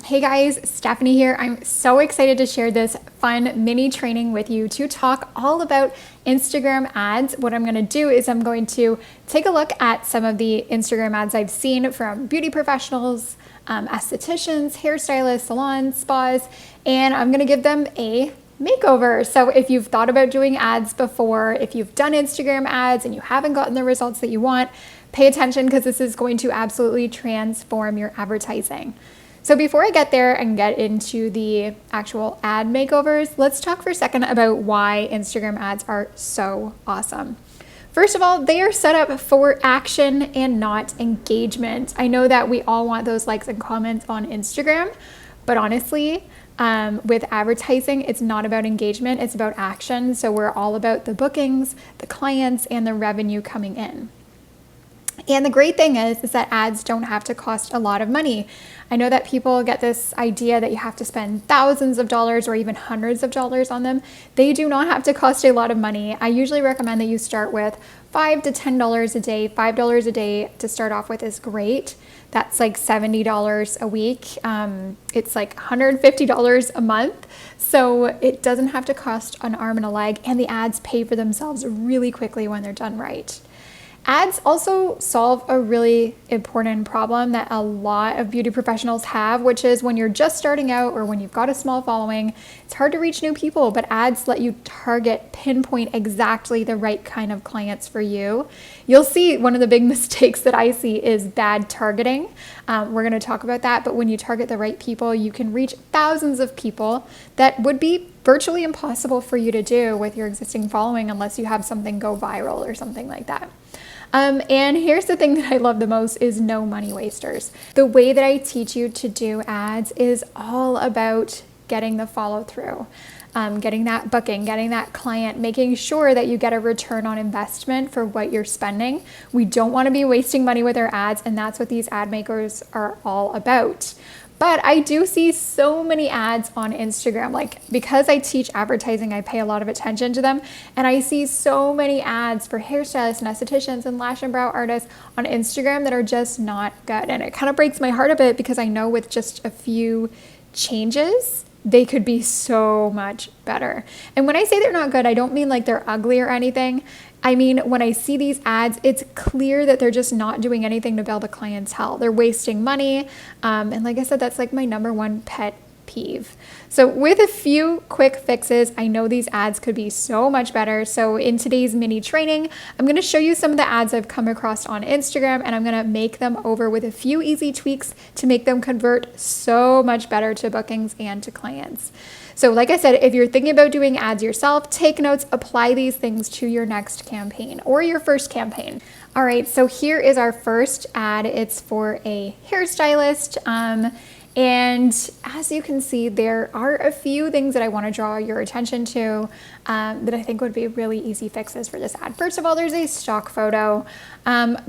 Hey guys, Stephanie here. I'm so excited to share this fun mini training with you to talk all about Instagram ads. What I'm going to do is I'm going to take a look at some of the Instagram ads I've seen from beauty professionals, estheticians, hairstylists, salons, spas, and I'm going to give them a makeover. So if you've thought about doing ads before, if you've done Instagram ads and you haven't gotten the results that you want, pay attention because this is going to absolutely transform your advertising. So before I get there and get into the actual ad makeovers, let's talk for a second about why Instagram ads are so awesome. First of all, they are set up for action and not engagement. I know that we all want those likes and comments on Instagram, but honestly, with advertising, it's not about engagement, it's about action. So we're all about the bookings, the clients, and the revenue coming in. And the great thing is that ads don't have to cost a lot of money. I know that people get this idea that you have to spend thousands of dollars or even hundreds of dollars on them. They do not have to cost a lot of money. I usually recommend that you start with $5 to $10 a day. $5 a day to start off with is great. That's like $70 a week. It's like $150 a month. So it doesn't have to cost an arm and a leg, and the ads pay for themselves really quickly when they're done right. Ads also solve a really important problem that a lot of beauty professionals have, which is when you're just starting out or when you've got a small following, it's hard to reach new people, but ads let you pinpoint exactly the right kind of clients for you. You'll see one of the big mistakes that I see is bad targeting. We're going to talk about that, but when you target the right people, you can reach thousands of people that would be virtually impossible for you to do with your existing following unless you have something go viral or something like that. And here's the thing that I love the most is no money wasters. The way that I teach you to do ads is all about getting the follow through, getting that booking, getting that client, making sure that you get a return on investment for what you're spending. We don't want to be wasting money with our ads, and that's what these ad makers are all about. But I do see so many ads on Instagram. Like, because I teach advertising, I pay a lot of attention to them. And I see so many ads for hairstylists and estheticians and lash and brow artists on Instagram that are just not good. And it kind of breaks my heart a bit because I know with just a few changes, they could be so much better. And when I say they're not good, I don't mean like they're ugly or anything. I mean, when I see these ads, it's clear that they're just not doing anything to build a clientele. They're wasting money. And like I said, that's like my number one pet peeve. So with a few quick fixes, I know these ads could be so much better. So in today's mini training, I'm going to show you some of the ads I've come across on Instagram, and I'm going to make them over with a few easy tweaks to make them convert so much better to bookings and to clients. So like I said, if you're thinking about doing ads yourself, take notes, apply these things to your next campaign or your first campaign. All right, so here is our first ad. It's for a hairstylist. And as you can see, there are a few things that I want to draw your attention to that I think would be really easy fixes for this ad. First of all, there's a stock photo.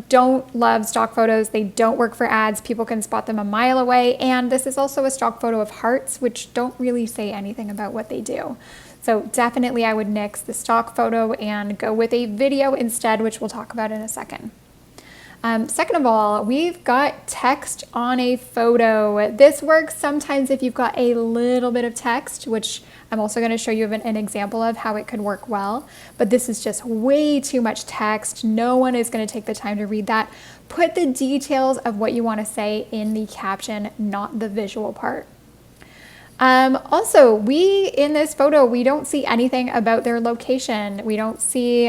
Don't love stock photos. They don't work for ads. People can spot them a mile away. And this is also a stock photo of hearts, which don't really say anything about what they do. So definitely I would nix the stock photo and go with a video instead, which we'll talk about in a second. Second of all, we've got text on a photo. This works sometimes if you've got a little bit of text, which I'm also going to show you an example of how it could work well. But this is just way too much text. No one is going to take the time to read that. Put the details of what you want to say in the caption, not the visual part. Also, in this photo, we don't see anything about their location. We don't see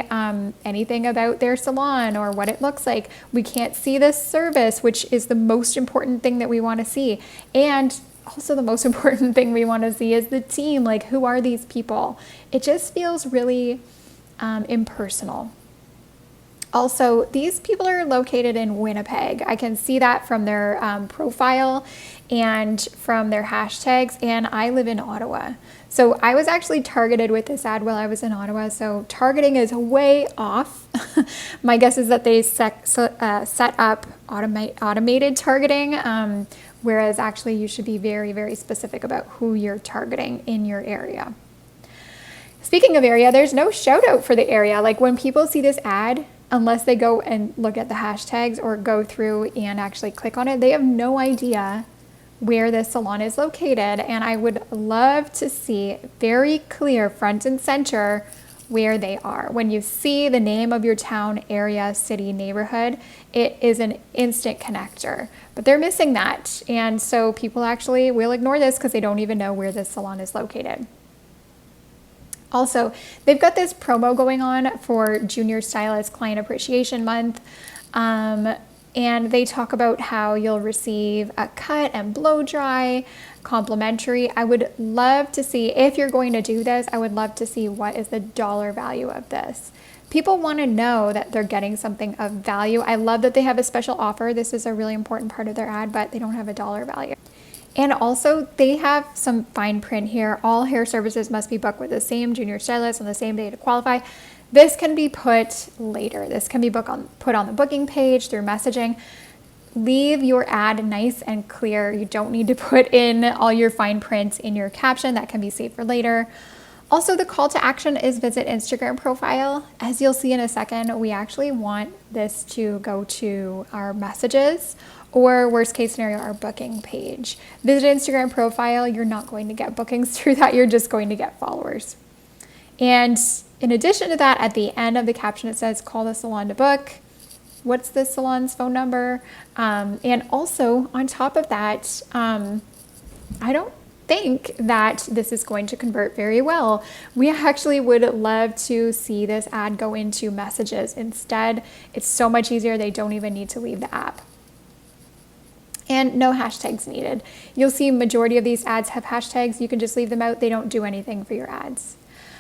anything about their salon or what it looks like. We can't see the service, which is the most important thing that we want to see. And also the most important thing we want to see is the team. Like, who are these people? It just feels really impersonal. Also, these people are located in Winnipeg. I can see that from their profile and from their hashtags, and I live in Ottawa. So I was actually targeted with this ad while I was in Ottawa, so targeting is way off. My guess is that they set up automated targeting, whereas actually you should be very, very specific about who you're targeting in your area. Speaking of area, there's no shout out for the area. Like, when people see this ad, unless they go and look at the hashtags or go through and actually click on it, they have no idea where this salon is located, and I would love to see very clear front and center where they are. When you see the name of your town, area, city, neighborhood, it is an instant connector, but they're missing that. And so people actually will ignore this because they don't even know where this salon is located. Also, they've got this promo going on for Junior Stylist Client Appreciation Month. And they talk about how you'll receive a cut and blow dry complimentary. I would love to see, if you're going to do this, I would love to see what is the dollar value of this. People want to know that they're getting something of value. I love that they have a special offer. This is a really important part of their ad, but they don't have a dollar value. And also, they have some fine print here. All hair services must be booked with the same junior stylist on the same day to qualify. This can be put later. This can be put on the booking page through messaging. Leave your ad nice and clear. You don't need to put in all your fine print in your caption. That can be saved for later. Also, the call to action is visit Instagram profile. As you'll see in a second, we actually want this to go to our messages, or worst case scenario, our booking page. Visit Instagram profile. You're not going to get bookings through that. You're just going to get followers. And in addition to that, at the end of the caption, it says, call the salon to book. What's the salon's phone number? And also on top of that, I don't think that this is going to convert very well. We actually would love to see this ad go into messages instead. It's so much easier. They don't even need to leave the app. And no hashtags needed. You'll see majority of these ads have hashtags. You can just leave them out. They don't do anything for your ads.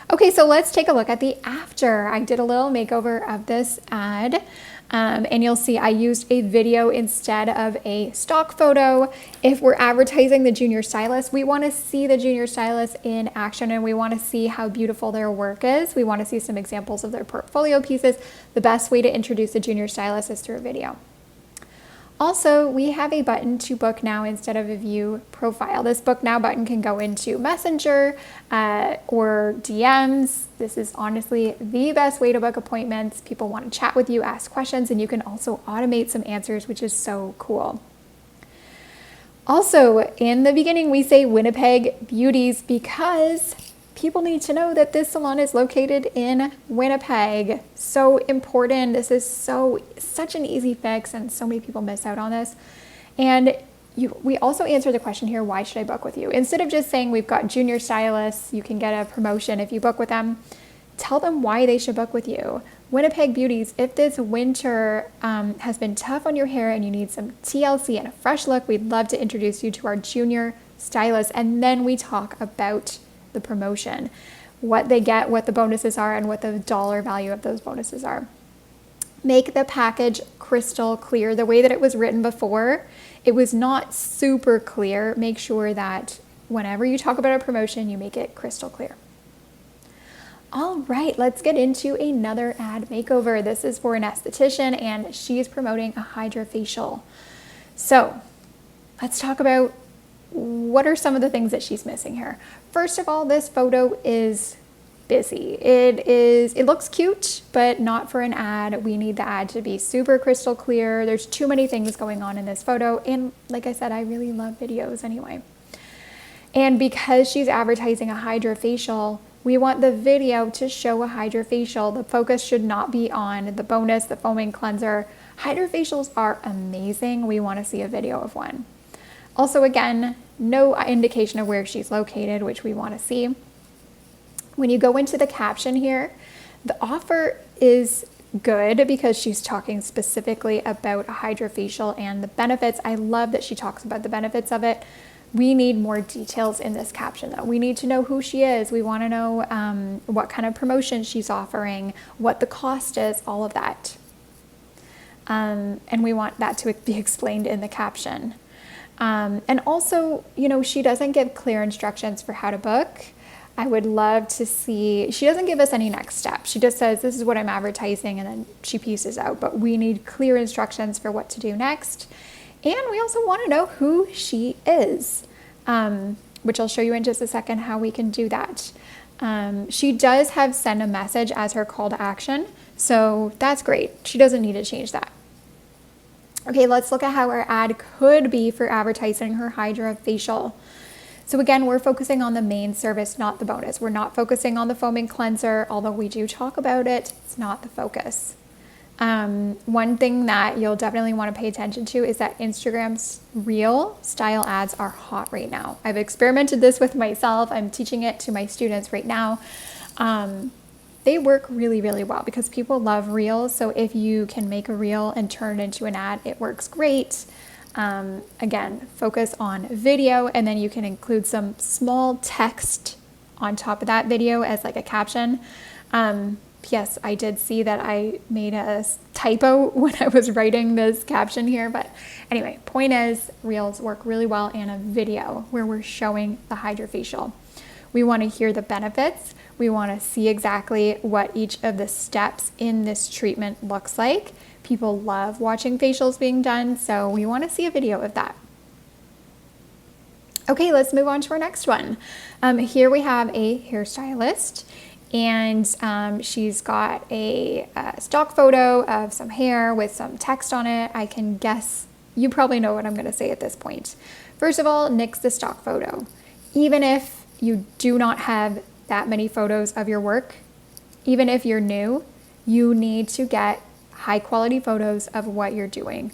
Okay, so let's take a look at the after. I did a little makeover of this ad, and you'll see I used a video instead of a stock photo. If we're advertising the junior stylist, we want to see the junior stylist in action, and we want to see how beautiful their work is. We want to see some examples of their portfolio pieces. The best way to introduce the junior stylist is through a video. Also, we have a button to book now instead of a view profile. This book now button can go into Messenger or DMs. This is honestly the best way to book appointments. People want to chat with you, ask questions, and you can also automate some answers, which is so cool. Also, in the beginning, we say Winnipeg Beauties because people need to know that this salon is located in Winnipeg. So important. This is such an easy fix, and so many people miss out on this. And we also answer the question here, why should I book with you? Instead of just saying we've got junior stylists, you can get a promotion if you book with them, tell them why they should book with you. Winnipeg Beauties, if this winter has been tough on your hair and you need some TLC and a fresh look, we'd love to introduce you to our junior stylist. And then we talk about the promotion, what they get, what the bonuses are, and what the dollar value of those bonuses are. Make the package crystal clear. The way that it was written before, it was not super clear. Make sure that whenever you talk about a promotion, you make it crystal clear. All right, let's get into another ad makeover. This is for an esthetician, and she's promoting a hydrofacial. So let's talk about what are some of the things that she's missing here. First of all, this photo is busy. It looks cute, but not for an ad. We need the ad to be super crystal clear. There's too many things going on in this photo. And like I said, I really love videos anyway. And because she's advertising a hydrofacial, we want the video to show a hydrofacial. The focus should not be on the bonus, the foaming cleanser. Hydrofacials are amazing. We want to see a video of one. Also, again, no indication of where she's located, which we want to see. When you go into the caption here, the offer is good because she's talking specifically about a hydrofacial and the benefits. I love that she talks about the benefits of it. We need more details in this caption though. We need to know who she is. We want to know what kind of promotion she's offering, what the cost is, all of that. And we want that to be explained in the caption. And also, she doesn't give clear instructions for how to book. I would love to see, she doesn't give us any next steps. She just says, this is what I'm advertising, and then she pieces out. But we need clear instructions for what to do next. And we also want to know who she is, which I'll show you in just a second how we can do that. She does have send a message as her call to action. So that's great. She doesn't need to change that. Okay, let's look at how our ad could be for advertising her Hydra facial. So again, we're focusing on the main service, not the bonus. We're not focusing on the foaming cleanser, although we do talk about it. It's not the focus. One thing that you'll definitely want to pay attention to is that Instagram's reel style ads are hot right now. I've experimented this with myself. I'm teaching it to my students right now. They work really, really well because people love reels. So if you can make a reel and turn it into an ad, it works great. Again, focus on video, and then you can include some small text on top of that video as like a caption. Yes, I did see that I made a typo when I was writing this caption here, but anyway, point is reels work really well in a video where we're showing the hydrofacial. We want to hear the benefits. We want to see exactly what each of the steps in this treatment looks like. People love watching facials being done, so we want to see a video of that. Okay, let's move on to our next one. Here we have a hairstylist, and she's got a stock photo of some hair with some text on it. I can guess you probably know what I'm going to say at this point. First of all, nix the stock photo. Even if you do not have that many photos of your work, even if you're new, you need to get high quality photos of what you're doing.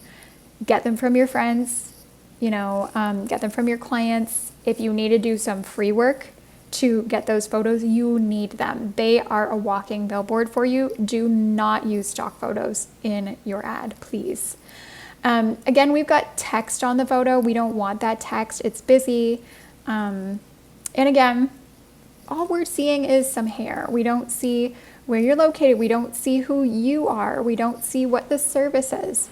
Get them from your friends, get them from your clients. If you need to do some free work to get those photos, you need them. They are a walking billboard for you. Do not use stock photos in your ad, please. Again, we've got text on the photo. We don't want that text. It's busy. And again, all we're seeing is some hair. We don't see where you're located. We don't see who you are. We don't see what the service is.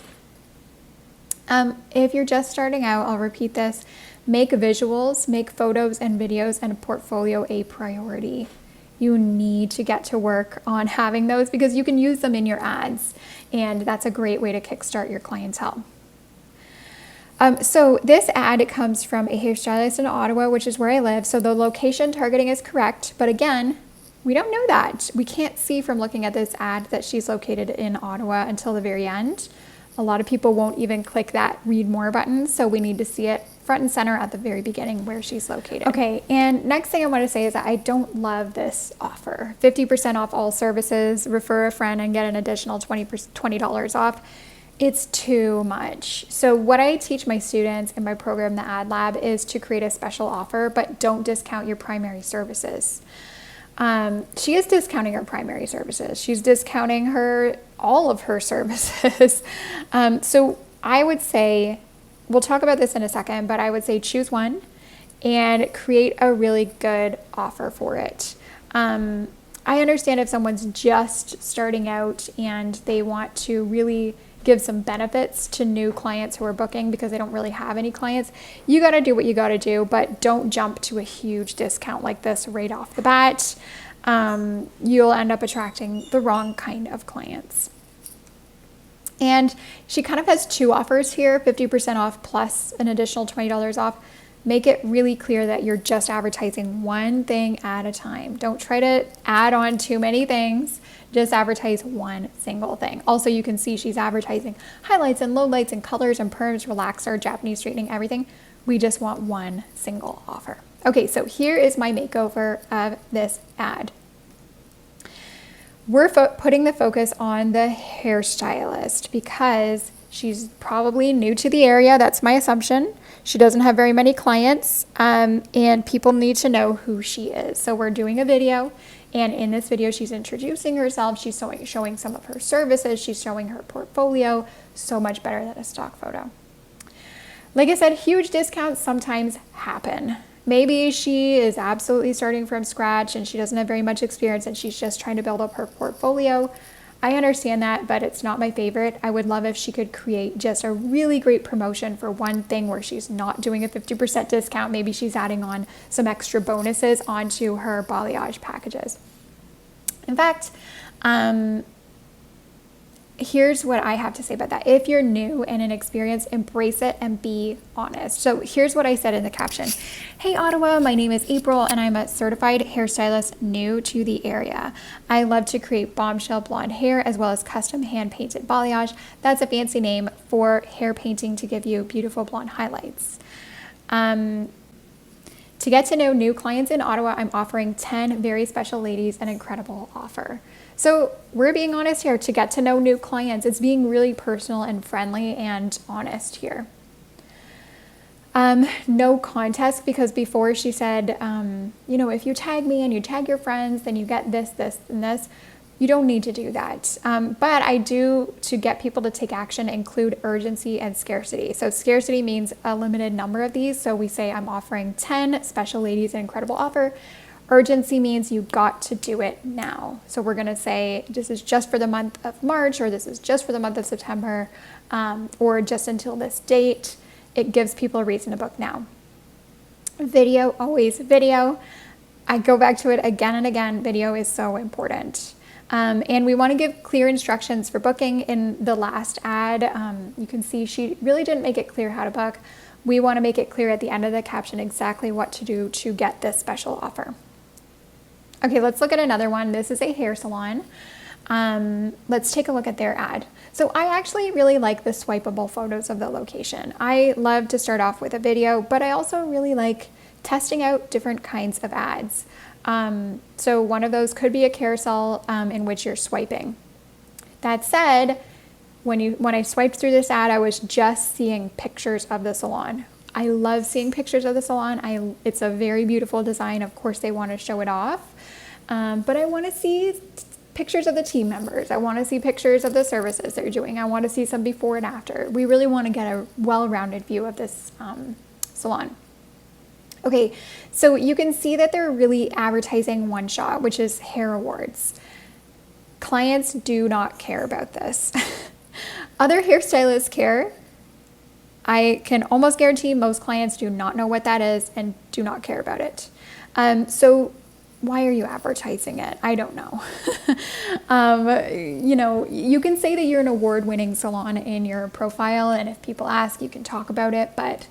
If you're just starting out, I'll repeat this. Make visuals, make photos and videos and a portfolio a priority. You need to get to work on having those because you can use them in your ads, and that's a great way to kickstart your clientele. So this ad comes from a hairstylist in Ottawa, which is where I live. So the location targeting is correct, but again, we don't know that. We can't see from looking at this ad that she's located in Ottawa until the very end. A lot of people won't even click that read more button, so we need to see it front and center at the very beginning where she's located. Okay, and next thing I want to say is that I don't love this offer. 50% off all services, refer a friend and get an additional $20 off. It's too much. So what I teach my students in my program, the Ad Lab, is to create a special offer, but don't discount your primary services. She is discounting her primary services. She's discounting all of her services. So I would say, we'll talk about this in a second, but I would say choose one and create a really good offer for it. I understand if someone's just starting out and they want to really give some benefits to new clients who are booking because they don't really have any clients. You got to do what you got to do, but don't jump to a huge discount like this right off the bat. You'll end up attracting the wrong kind of clients. And she kind of has two offers here, 50% off plus an additional $20 off. Make it really clear that you're just advertising one thing at a time. Don't try to add on too many things. Just advertise one single thing. Also, you can see she's advertising highlights and lowlights and colors and perms, relaxer, Japanese straightening, everything. We just want one single offer. Okay, so here is my makeover of this ad. We're putting the focus on the hairstylist because she's probably new to the area. That's my assumption. She doesn't have very many clients, and people need to know who she is. So we're doing a video, and in this video, she's introducing herself. She's showing some of her services. She's showing her portfolio. So much better than a stock photo. Like I said, huge discounts sometimes happen. Maybe she is absolutely starting from scratch and she doesn't have very much experience and she's just trying to build up her portfolio. I understand that, but it's not my favorite. I would love if she could create just a really great promotion for one thing where she's not doing a 50% discount. Maybe she's adding on some extra bonuses onto her balayage packages. In fact, here's what I have to say about that. If you're new and inexperienced, embrace it and be honest. So here's what I said in the caption. Hey Ottawa, my name is April and I'm a certified hairstylist new to the area. I love to create bombshell blonde hair as well as custom hand painted balayage. That's a fancy name for hair painting to give you beautiful blonde highlights. To get to know new clients in Ottawa, I'm offering 10 very special ladies an incredible offer. So we're being honest here. To get to know new clients, it's being really personal and friendly and honest here. No contest, because before she said, if you tag me and you tag your friends, then you get this, this, and this. You don't need to do that. But I do, to get people to take action, include urgency and scarcity. So scarcity means a limited number of these. So we say I'm offering 10 special ladies an incredible offer. Urgency means you got to do it now. So we're going to say this is just for the month of March, or this is just for the month of September, or just until this date. It gives people a reason to book now. Video, always video. I go back to it again and again. Video is so important. And we want to give clear instructions for booking. In the last ad, you can see she really didn't make it clear how to book. We want to make it clear at the end of the caption exactly what to do to get this special offer. Okay, let's look at another one. This is a hair salon. Let's take a look at their ad. So I actually really like the swipeable photos of the location. I love to start off with a video, but I also really like testing out different kinds of ads. So one of those could be a carousel in which you're swiping. That said, when I swiped through this ad, I was just seeing pictures of the salon. I love seeing pictures of the salon. It's a very beautiful design. Of course, they want to show it off, but I want to see pictures of the team members. I want to see pictures of the services they're doing. I want to see some before and after. We really want to get a well-rounded view of this salon. Okay, so you can see that they're really advertising one shot, which is hair awards. Clients do not care about this. Other hairstylists care. I can almost guarantee most clients do not know what that is and do not care about it. So why are you advertising it? I don't know. You can say that you're an award-winning salon in your profile, and if people ask, you can talk about it, but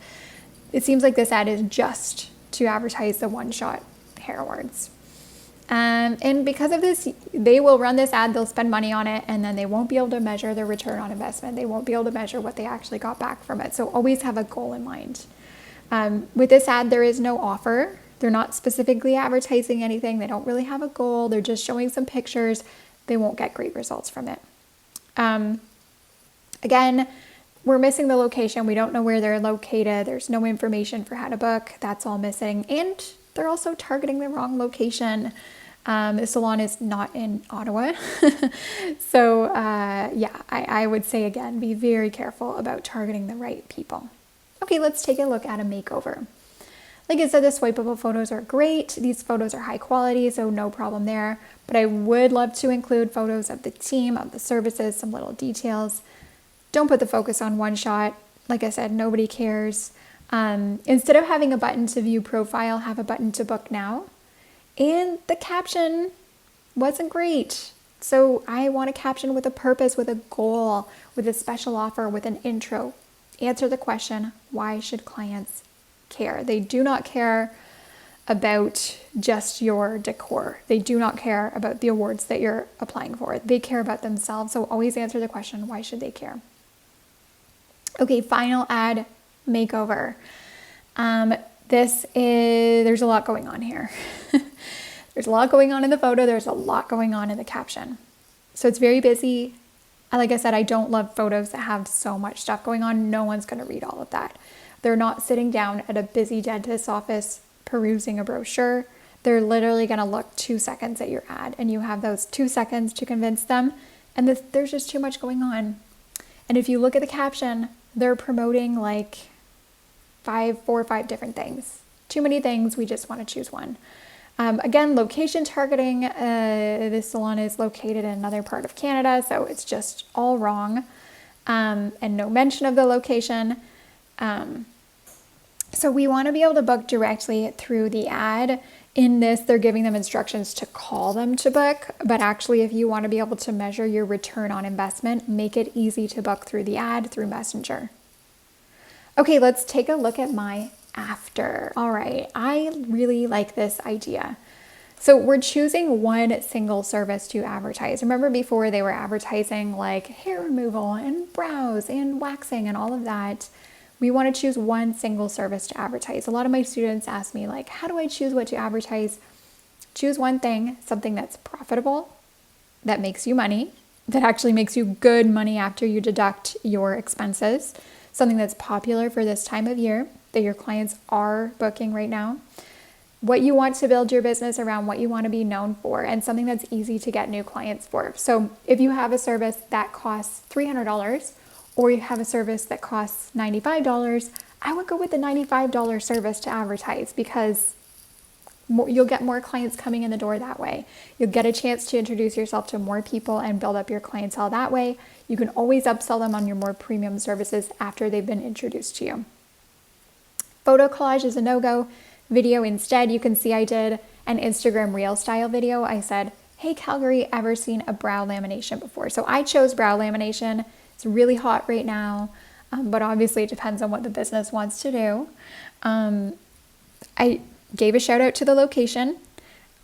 it seems like this ad is just to advertise the one-shot hair awards. And because of this, they will run this ad, they'll spend money on it, and then they won't be able to measure their return on investment. They won't be able to measure what they actually got back from it. So always have a goal in mind. With this ad, there is no offer. They're not specifically advertising anything. They don't really have a goal. They're just showing some pictures. They won't get great results from it. Again, we're missing the location. We don't know where they're located. There's no information for how to book. That's all missing. And they're also targeting the wrong location. The salon is not in Ottawa. So I would say, again, be very careful about targeting the right people. Okay, let's take a look at a makeover. Like I said, the swipeable photos are great. These photos are high quality, so no problem there. But I would love to include photos of the team, of the services, some little details. Don't put the focus on one shot. Like I said, nobody cares. Instead of having a button to view profile, have a button to book now. And the caption wasn't great. So I want a caption with a purpose, with a goal, with a special offer, with an intro. Answer the question, why should clients care? They do not care about just your decor. They do not care about the awards that you're applying for. They care about themselves. So always answer the question, why should they care? Okay, final ad, makeover. There's a lot going on here. There's a lot going on in the photo. There's a lot going on in the caption. So it's very busy. Like I said, I don't love photos that have so much stuff going on. No one's going to read all of that. They're not sitting down at a busy dentist's office perusing a brochure. They're literally going to look 2 seconds at your ad, and you have those 2 seconds to convince them. And there's just too much going on. And if you look at the caption, they're promoting like 4 or 5 different things. Too many things. We just want to choose one. Again, location targeting. This salon is located in another part of Canada, so it's just all wrong. And no mention of the location. So we want to be able to book directly through the ad. In this, they're giving them instructions to call them to book, but actually if you want to be able to measure your return on investment, make it easy to book through the ad, through Messenger. Okay, let's take a look at my after. All right, I really like this idea. So we're choosing one single service to advertise. Remember before they were advertising like hair removal and brows and waxing and all of that. We want to choose one single service to advertise. A lot of my students ask me like, how do I choose what to advertise? Choose one thing, something that's profitable, that makes you money, that actually makes you good money after you deduct your expenses, something that's popular for this time of year that your clients are booking right now, what you want to build your business around, what you want to be known for, and something that's easy to get new clients for. So if you have a service that costs $300, or you have a service that costs $95, I would go with the $95 service to advertise because you'll get more clients coming in the door that way. You'll get a chance to introduce yourself to more people and build up your clientele that way. You can always upsell them on your more premium services after they've been introduced to you. Photo collage is a no-go. Video instead, you can see I did an Instagram reel style video. I said, hey Calgary, ever seen a brow lamination before? So I chose brow lamination. It's really hot right now, but obviously it depends on what the business wants to do. I gave a shout out to the location.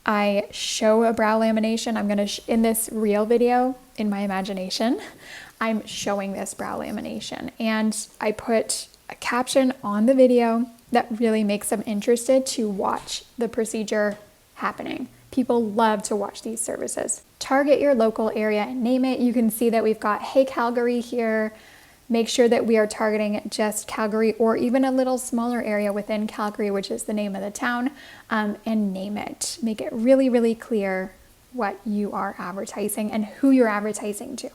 I show a brow lamination. I'm going to, in this reel video, in my imagination, I'm showing this brow lamination. And I put a caption on the video that really makes them interested to watch the procedure happening. People love to watch these services. Target your local area and name it. You can see that we've got Hey Calgary here. Make sure that we are targeting just Calgary or even a little smaller area within Calgary, which is the name of the town, and name it. Make it really, really clear what you are advertising and who you're advertising to.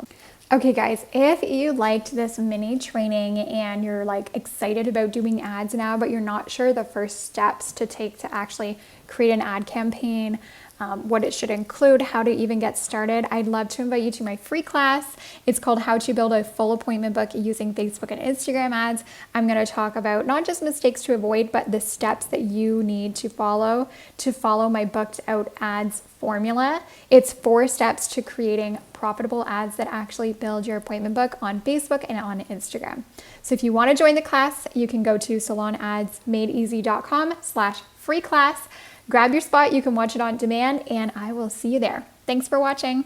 Okay guys, if you liked this mini training and you're like excited about doing ads now, but you're not sure the first steps to take to actually create an ad campaign, what it should include, how to even get started, I'd love to invite you to my free class. It's called How to Build a Full Appointment Book Using Facebook and Instagram Ads. I'm going to talk about not just mistakes to avoid, but the steps that you need to follow my booked out ads formula. It's 4 steps to creating profitable ads that actually build your appointment book on Facebook and on Instagram. So if you want to join the class, you can go to salonadsmadeeasy.com/free class. Grab your spot, you can watch it on demand, and I will see you there. Thanks for watching.